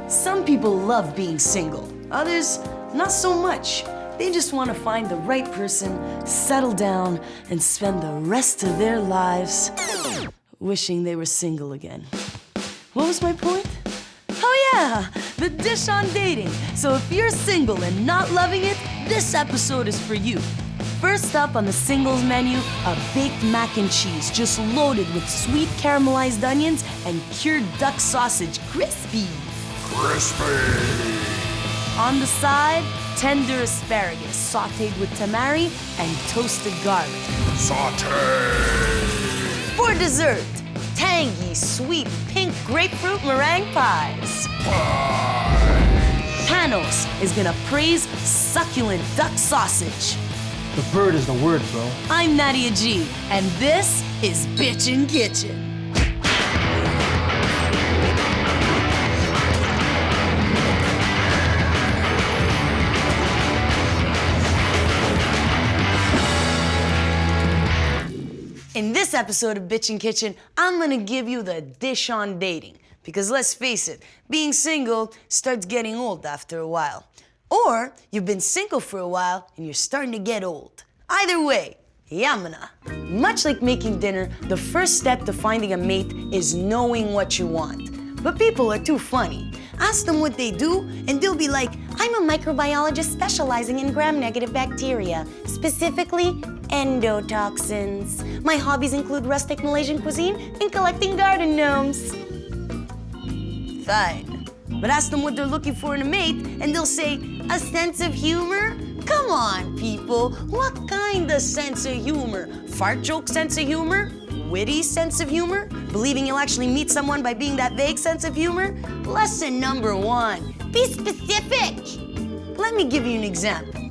Some people love being single, others not so much. They just want to find the right person, settle down, and spend the rest of their lives wishing they were single again. What was my point? Oh yeah, the dish on dating. So if you're single and not loving it, this episode is for you. First up on the singles menu, a baked mac and cheese just loaded with sweet caramelized onions and cured duck sausage, crispies. Crispy! On the side, tender asparagus sautéed with tamari and toasted garlic. Sautéed! For dessert, tangy, sweet, pink grapefruit meringue pies. Pie! Panos is gonna praise succulent duck sausage. The bird is the word, bro. I'm Nadia G, and this is Bitchin' Kitchen. In this episode of Bitchin' Kitchen, I'm gonna give you the dish on dating. Because let's face it, being single starts getting old after a while. Or you've been single for a while and you're starting to get old. Either way, yamana. Much like making dinner, the first step to finding a mate is knowing what you want. But people are too funny. Ask them what they do and they'll be like, I'm a microbiologist specializing in gram-negative bacteria, specifically endotoxins. My hobbies include rustic Malaysian cuisine and collecting garden gnomes. Fine. But ask them what they're looking for in a mate, and they'll say, a sense of humor? Come on, people. What kind of sense of humor? Fart joke sense of humor? Witty sense of humor? Believing you'll actually meet someone by being that vague sense of humor? Lesson number 1, be specific. Let me give you an example.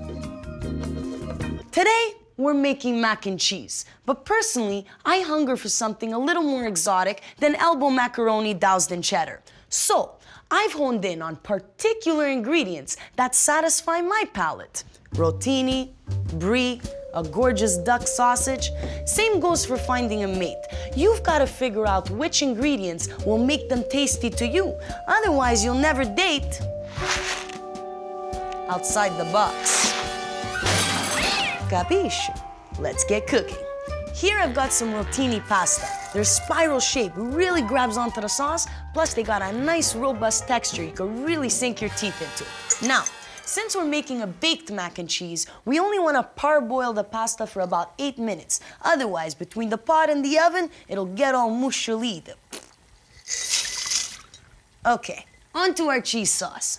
Today, we're making mac and cheese. But personally, I hunger for something a little more exotic than elbow macaroni doused in cheddar. So, I've honed in on particular ingredients that satisfy my palate. Rotini, brie, a gorgeous duck sausage. Same goes for finding a mate. You've got to figure out which ingredients will make them tasty to you. Otherwise, you'll never date outside the box. Capisce? Let's get cooking. Here I've got some rotini pasta. Their spiral shape really grabs onto the sauce, plus they got a nice robust texture you can really sink your teeth into. Now, since we're making a baked mac and cheese, we only want to parboil the pasta for about 8 minutes. Otherwise, between the pot and the oven, it'll get all musciolito. Okay, on to our cheese sauce.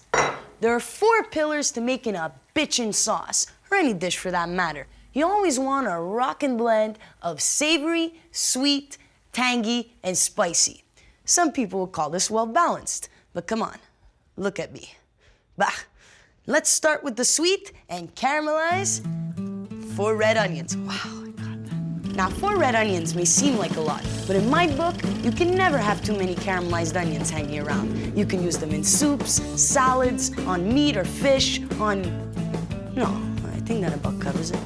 There are 4 pillars to making a bitchin' sauce, or any dish for that matter. You always want a rockin' blend of savory, sweet, tangy, and spicy. Some people will call this well-balanced, but come on, look at me. Bah, let's start with the sweet and caramelize 4 red onions. Wow, I got that. Now, 4 red onions may seem like a lot, but in my book, you can never have too many caramelized onions hanging around. You can use them in soups, salads, on meat or fish, No, I think that about covers it.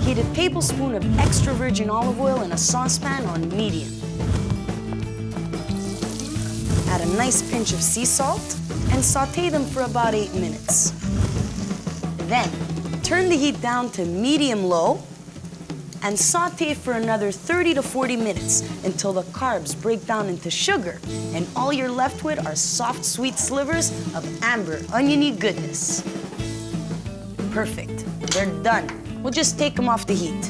Heat a tablespoon of extra virgin olive oil in a saucepan on medium. Add a nice pinch of sea salt and saute them for about 8 minutes. Then, turn the heat down to medium-low and saute for another 30 to 40 minutes until the carbs break down into sugar and all you're left with are soft, sweet slivers of amber, oniony goodness. Perfect. They're done. We'll just take them off the heat.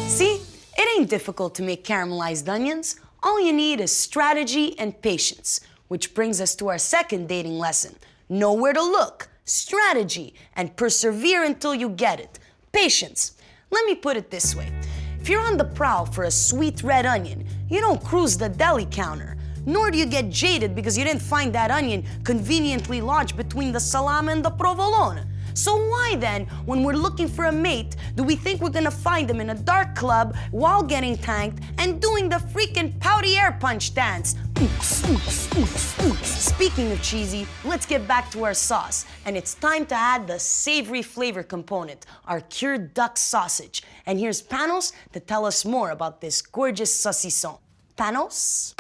See? It ain't difficult to make caramelized onions. All you need is strategy and patience, which brings us to our second dating lesson. Know where to look, strategy, and persevere until you get it. Patience. Let me put it this way. If you're on the prowl for a sweet red onion, you don't cruise the deli counter, nor do you get jaded because you didn't find that onion conveniently lodged between the salami and the provolone. So why then, when we're looking for a mate, do we think we're gonna find them in a dark club while getting tanked and doing the freaking pouty air punch dance? Oops, oops, oops, oops. Speaking of cheesy, let's get back to our sauce. And it's time to add the savory flavor component, our cured duck sausage. And here's Panos to tell us more about this gorgeous saucisson. Panos?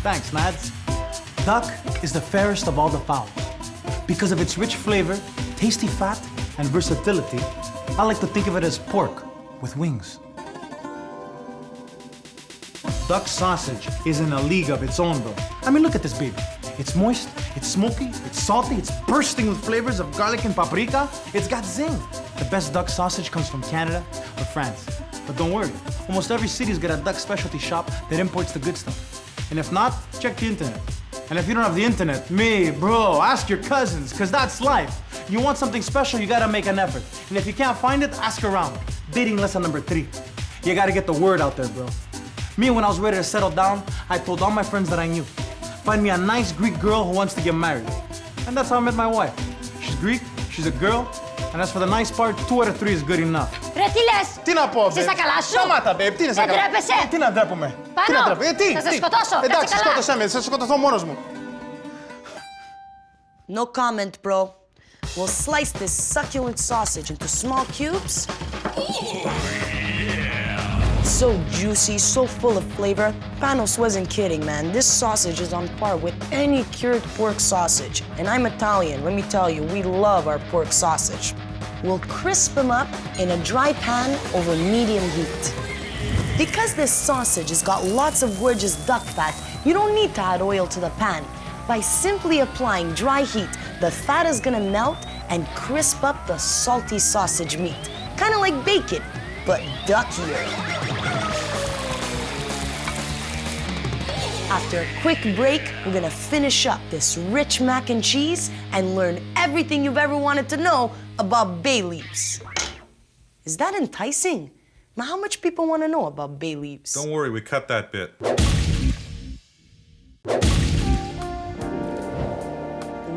Thanks, Mads. Duck is the fairest of all the fowls. Because of its rich flavor, tasty fat, and versatility, I like to think of it as pork with wings. Duck sausage is in a league of its own, bro. I mean, look at this baby. It's moist, it's smoky, it's salty, it's bursting with flavors of garlic and paprika. It's got zing. The best duck sausage comes from Canada or France. But don't worry, almost every city's got a duck specialty shop that imports the good stuff. And if not, check the internet. And if you don't have the internet, me, bro, ask your cousins, because that's life. You want something special, you gotta make an effort. And if you can't find it, ask around. Dating lesson number 3. You gotta get the word out there, bro. Me, when I was ready to settle down, I told all my friends that I knew. Find me a nice Greek girl who wants to get married. And that's how I met my wife. She's Greek, she's a girl, and as for the nice part, 2 out of 3 is good enough. Ρε τι λες! Τι να πω, Είσαι στα καλά σου! Σταμάτα, babe, τι είναι στα καλά. Δεν τρέπεσαι! Τι να ντρέπομαι. Πάνω! Τι να ντρέπομαι. Θα σε σκοτώσω! Εντάξει, κάτσε καλά. σκότωσέ με, θα σκοτωθώ μόνος μου. No comment, bro. We'll slice this succulent sausage into small cubes. So juicy, so full of flavor. Panos wasn't kidding, man. This sausage is on par with any cured pork sausage. And I'm Italian, let me tell you, we love our pork sausage. We'll crisp them up in a dry pan over medium heat. Because this sausage has got lots of gorgeous duck fat, you don't need to add oil to the pan. By simply applying dry heat, the fat is gonna melt and crisp up the salty sausage meat. Kinda like bacon, but duckier. After a quick break, we're gonna finish up this rich mac and cheese and learn everything you've ever wanted to know about bay leaves. Is that enticing? Now, how much people want to know about bay leaves? Don't worry, we cut that bit.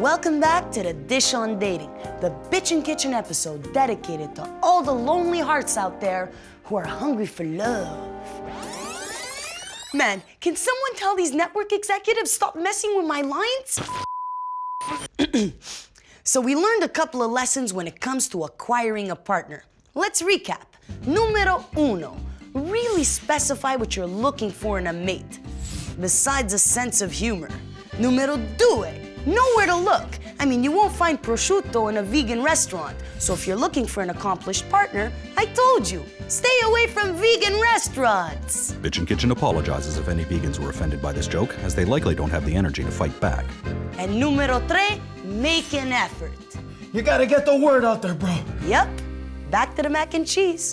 Welcome back to the Dish on Dating, the Bitchin' Kitchen episode dedicated to all the lonely hearts out there who are hungry for love. Man, can someone tell these network executives stop messing with my lines? So we learned a couple of lessons when it comes to acquiring a partner. Let's recap. Numero uno, really specify what you're looking for in a mate, besides a sense of humor. Numero due, know where to look. I mean, you won't find prosciutto in a vegan restaurant, so if you're looking for an accomplished partner, I told you, stay away from vegan restaurants. Bitchin' Kitchen apologizes if any vegans were offended by this joke, as they likely don't have the energy to fight back. And numero tres, make an effort. You gotta get the word out there, bro. Yep, back to the mac and cheese.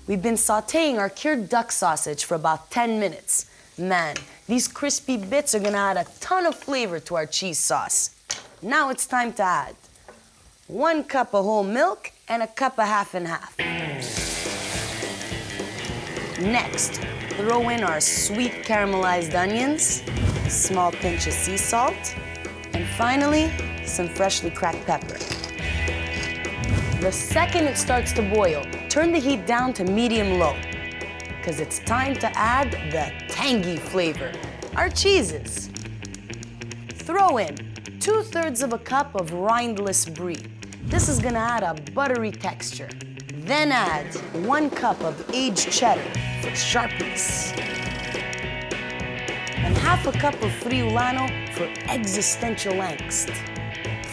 We've been sauteing our cured duck sausage for about 10 minutes. Man, these crispy bits are gonna add a ton of flavor to our cheese sauce. Now it's time to add 1 cup of whole milk and a cup of half and half. Next, throw in our sweet caramelized onions, a small pinch of sea salt, and finally, some freshly cracked pepper. The second it starts to boil, turn the heat down to medium-low, because it's time to add the tangy flavor, our cheeses. Throw in 2/3 of a cup of rindless brie. This is gonna add a buttery texture. Then add 1 cup of aged cheddar for sharpness. And half a cup of friulano for existential angst.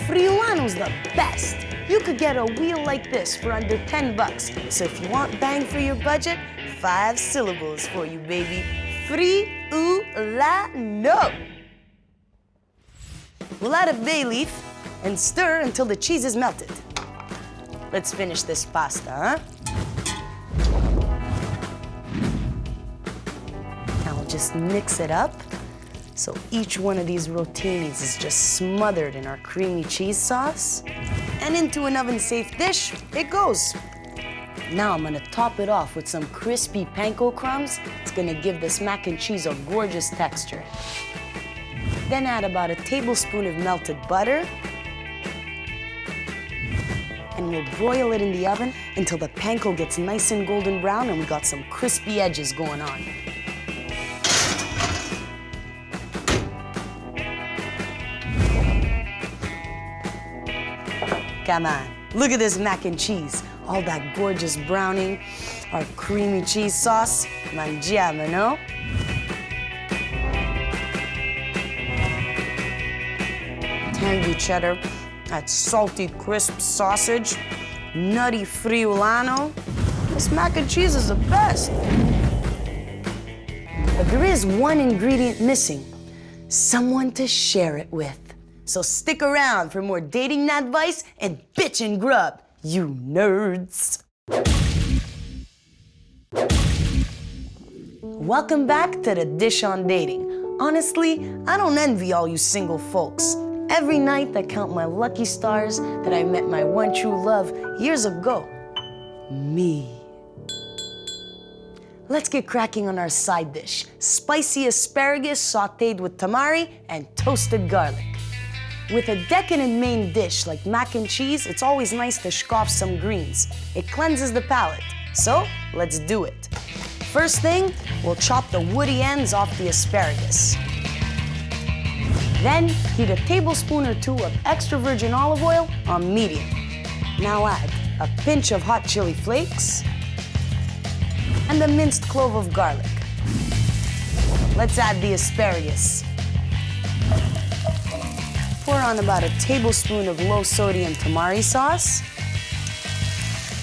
Friulano's the best. You could get a wheel like this for under 10 bucks. So if you want bang for your budget, 5 syllables for you, baby. Friulano. We'll add a bay leaf and stir until the cheese is melted. Let's finish this pasta, huh? Now we'll just mix it up so each one of these rotinis is just smothered in our creamy cheese sauce. And into an oven-safe dish it goes. Now I'm gonna top it off with some crispy panko crumbs. It's gonna give this mac and cheese a gorgeous texture. Then add about a tablespoon of melted butter. And we'll broil it in the oven until the panko gets nice and golden brown and we got some crispy edges going on. Come on, look at this mac and cheese. All that gorgeous browning, our creamy cheese sauce. Mangiamo, no? tangy cheddar, that salty, crisp sausage, nutty friulano. This mac and cheese is the best. But there is one ingredient missing, someone to share it with. So stick around for more dating advice and bitchin' grub, you nerds. Welcome back to the Dish on Dating. Honestly, I don't envy all you single folks. Every night I count my lucky stars that I met my one true love years ago. Me. Let's get cracking on our side dish. Spicy asparagus sautéed with tamari and toasted garlic. With a decadent main dish like mac and cheese, it's always nice to scoff some greens. It cleanses the palate. So, let's do it. First thing, we'll chop the woody ends off the asparagus. Then, heat a tablespoon or two of extra virgin olive oil on medium. Now add a pinch of hot chili flakes and a minced clove of garlic. Let's add the asparagus. Pour on about a tablespoon of low-sodium tamari sauce.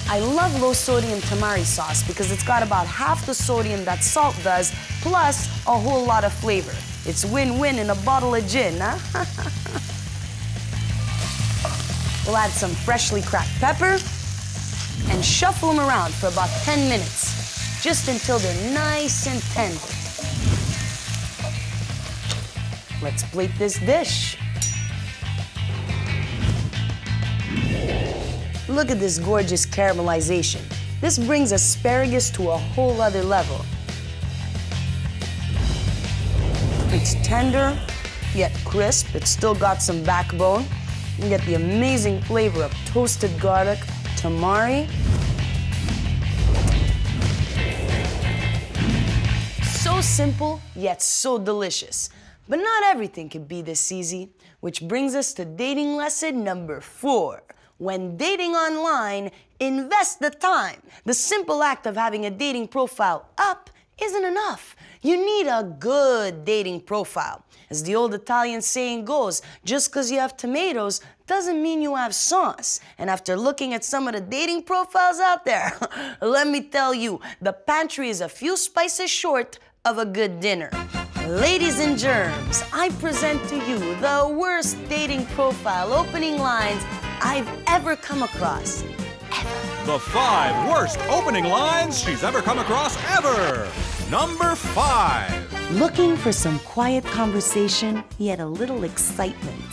I love low-sodium tamari sauce because it's got about half the sodium that salt does, plus a whole lot of flavor. It's win-win in a bottle of gin, huh? We'll add some freshly cracked pepper and shuffle them around for about 10 minutes, just until they're nice and tender. Let's plate this dish. Look at this gorgeous caramelization. This brings asparagus to a whole other level. It's tender, yet crisp. It's still got some backbone. You get the amazing flavor of toasted garlic, tamari. So simple, yet so delicious. But not everything can be this easy, which brings us to dating lesson number 4. When dating online, invest the time. The simple act of having a dating profile up isn't enough. You need a good dating profile. As the old Italian saying goes, just because you have tomatoes doesn't mean you have sauce. And after looking at some of the dating profiles out there, let me tell you, the pantry is a few spices short of a good dinner. Ladies and germs, I present to you the worst dating profile opening lines I've ever come across. The 5 worst opening lines she's ever come across ever. Number 5. Looking for some quiet conversation, yet a little excitement.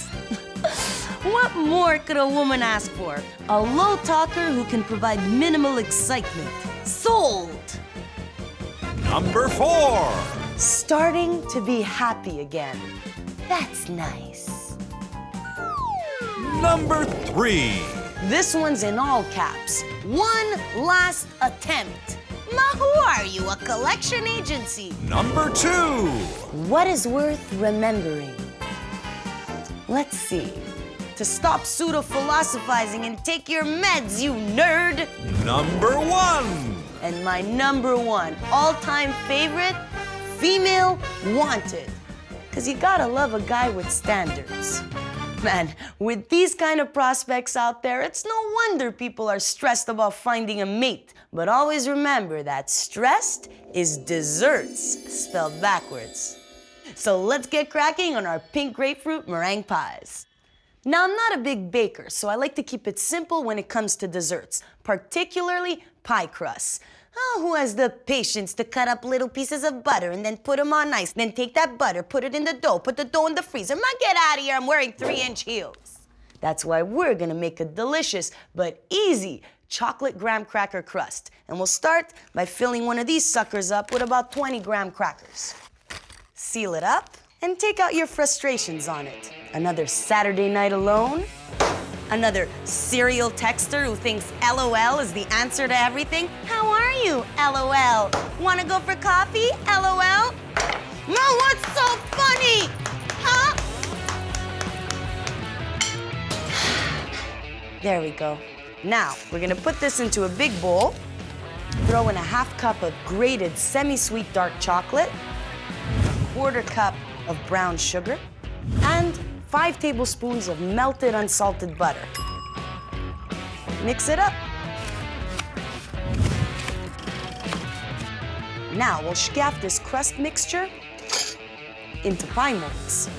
What more could a woman ask for? A low talker who can provide minimal excitement. Sold! Number 4. Starting to be happy again. That's nice. Number 3. This one's in all caps. One last attempt. Ma, who are you, a collection agency? Number 2. What is worth remembering? Let's see. To stop pseudo-philosophizing and take your meds, you nerd. Number 1. And my number 1 all-time favorite, female wanted. Because you gotta love a guy with standards. Man, with these kind of prospects out there, it's no wonder people are stressed about finding a mate. But always remember that stressed is desserts, spelled backwards. So let's get cracking on our pink grapefruit meringue pies. Now, I'm not a big baker, so I like to keep it simple when it comes to desserts, particularly pie crusts. Oh, who has the patience to cut up little pieces of butter and then put them on ice, then take that butter, put it in the dough, put the dough in the freezer. Man, get out of here, I'm wearing 3-inch heels. That's why we're gonna make a delicious but easy chocolate graham cracker crust. And we'll start by filling one of these suckers up with about 20 graham crackers. Seal it up and take out your frustrations on it. Another Saturday night alone? Another serial texter who thinks LOL is the answer to everything? How are you, LOL? Wanna go for coffee, LOL? No, what's so funny? Huh? There we go. Now, we're gonna put this into a big bowl, throw in a half cup of grated semi-sweet dark chocolate, a quarter cup of brown sugar, and 5 tablespoons of melted unsalted butter. Mix it up. Now we'll scaff this crust mixture into pie molds.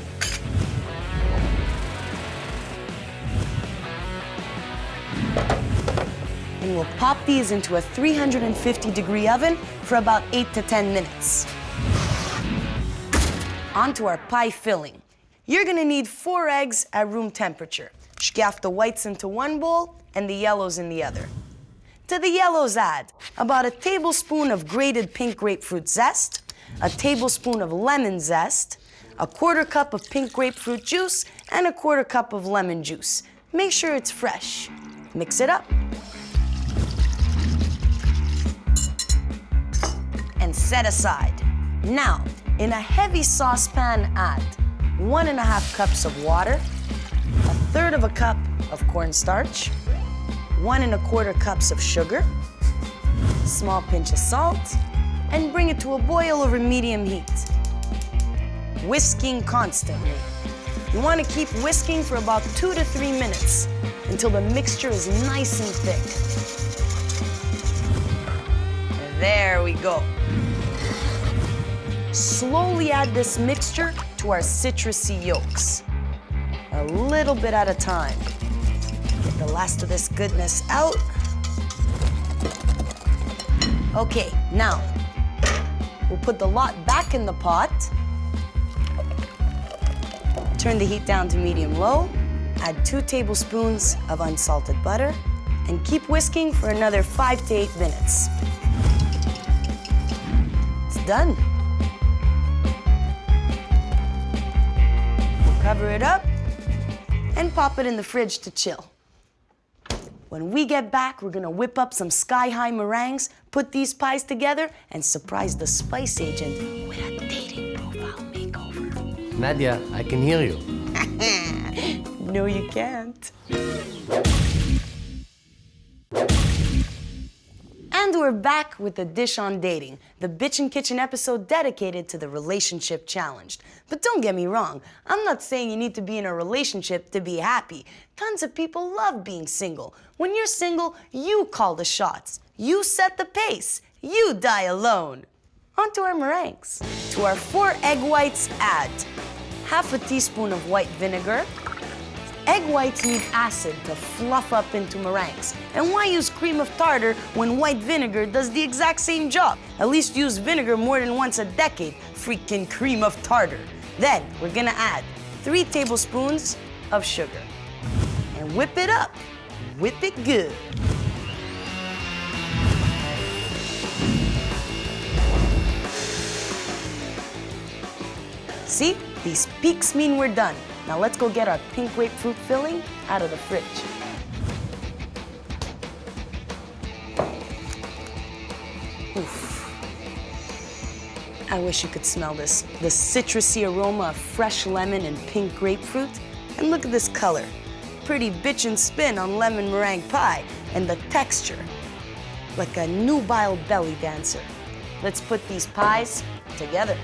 And we'll pop these into a 350-degree oven for about 8 to 10 minutes. Onto our pie filling. You're gonna need 4 eggs at room temperature. Scaff the whites into one bowl and the yellows in the other. To the yellows add about a tablespoon of grated pink grapefruit zest, a tablespoon of lemon zest, a 1/4 cup of pink grapefruit juice, and a 1/4 cup of lemon juice. Make sure it's fresh. Mix it up. And set aside. Now, in a heavy saucepan, add 1½ cups of water, 1/3 cup of cornstarch, 1¼ cups of sugar, small pinch of salt, and bring it to a boil over medium heat. Whisking constantly. You want to keep whisking for about 2 to 3 minutes until the mixture is nice and thick. There we go. Slowly add this mixture to our citrusy yolks. A little bit at a time. Get the last of this goodness out. Okay, now we'll put the lot back in the pot. Turn the heat down to medium-low. Add 2 tablespoons of unsalted butter and keep whisking for another 5 to 8 minutes. It's done. Cover it up and pop it in the fridge to chill. When we get back, we're gonna whip up some sky-high meringues, put these pies together, and surprise the spice agent with a dating profile makeover. Nadia, I can hear you. No, you can't. And we're back with the dish on dating, the Bitchin' Kitchen episode dedicated to the relationship challenged. But don't get me wrong, I'm not saying you need to be in a relationship to be happy. Tons of people love being single. When you're single, you call the shots. You set the pace. You die alone. On to our meringues. To our 4 egg whites, add 1/2 teaspoon of white vinegar. Egg whites need acid to fluff up into meringues. And why use cream of tartar when white vinegar does the exact same job? At least use vinegar more than once a decade, freaking cream of tartar. Then we're gonna add 3 tablespoons of sugar. And whip it up. Whip it good. See? These peaks mean we're done. Now let's go get our pink grapefruit filling out of the fridge. Oof. I wish you could smell this. The citrusy aroma of fresh lemon and pink grapefruit. And look at this color. Pretty bitchin' spin on lemon meringue pie. And the texture, like a nubile belly dancer. Let's put these pies together.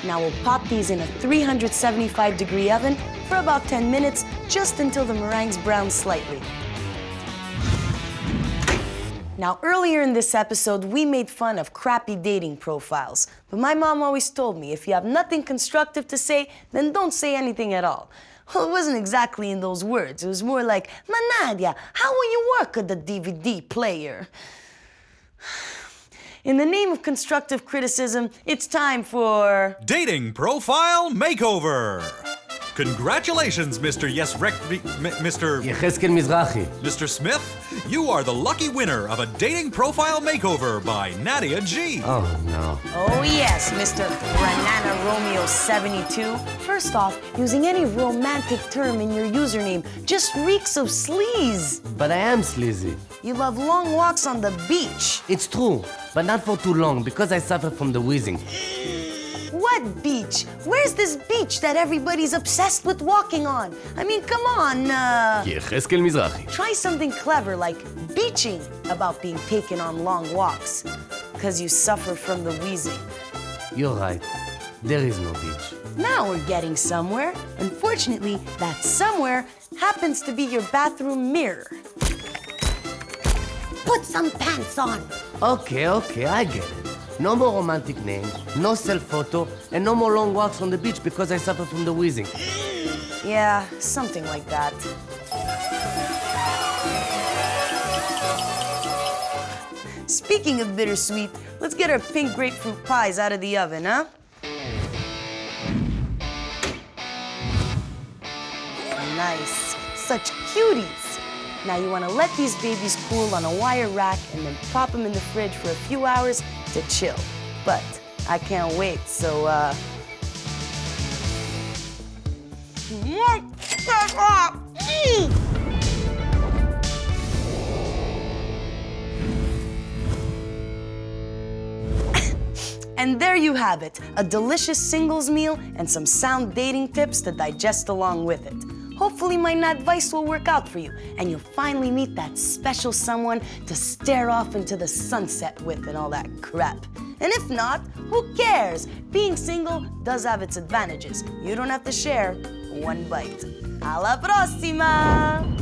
Now we'll pop these in a 375-degree oven for about 10 minutes, just until the meringues brown slightly. Now, earlier in this episode, we made fun of crappy dating profiles. But my mom always told me, if you have nothing constructive to say, then don't say anything at all. Well, it wasn't exactly in those words. It was more like, "Ma Nadia, how will you work at the DVD player?" In the name of constructive criticism, it's time for... Dating Profile Makeover! Congratulations, Mr. Mr. Yecheskel Mizrahi. Mr. Smith, you are the lucky winner of a Dating Profile Makeover by Nadia G. Oh, no. Oh yes, Mr. Banana Romeo 72. First off, using any romantic term in your username just reeks of sleaze. But I am sleazy. You love long walks on the beach. It's true, but not for too long because I suffer from the wheezing. What beach? Where's this beach that everybody's obsessed with walking on? I mean, come on, יחזקאל מזרחי. try something clever like beaching about being taken on long walks. Because you suffer from the wheezing. You're right. There is no beach. Now we're getting somewhere. Unfortunately, that somewhere happens to be your bathroom mirror. Put some pants on. Okay, I get it. No more romantic names, no self-photo, and no more long walks on the beach because I suffer from the wheezing. Yeah, something like that. Speaking of bittersweet, let's get our pink grapefruit pies out of the oven, huh? Nice. Such cuties. Now you want to let these babies cool on a wire rack and then pop them in the fridge for a few hours to chill. But I can't wait, so And there you have it, a delicious singles meal and some sound dating tips to digest along with it. Hopefully my advice will work out for you and you'll finally meet that special someone to stare off into the sunset with and all that crap. And if not, who cares? Being single does have its advantages. You don't have to share one bite. Alla prossima!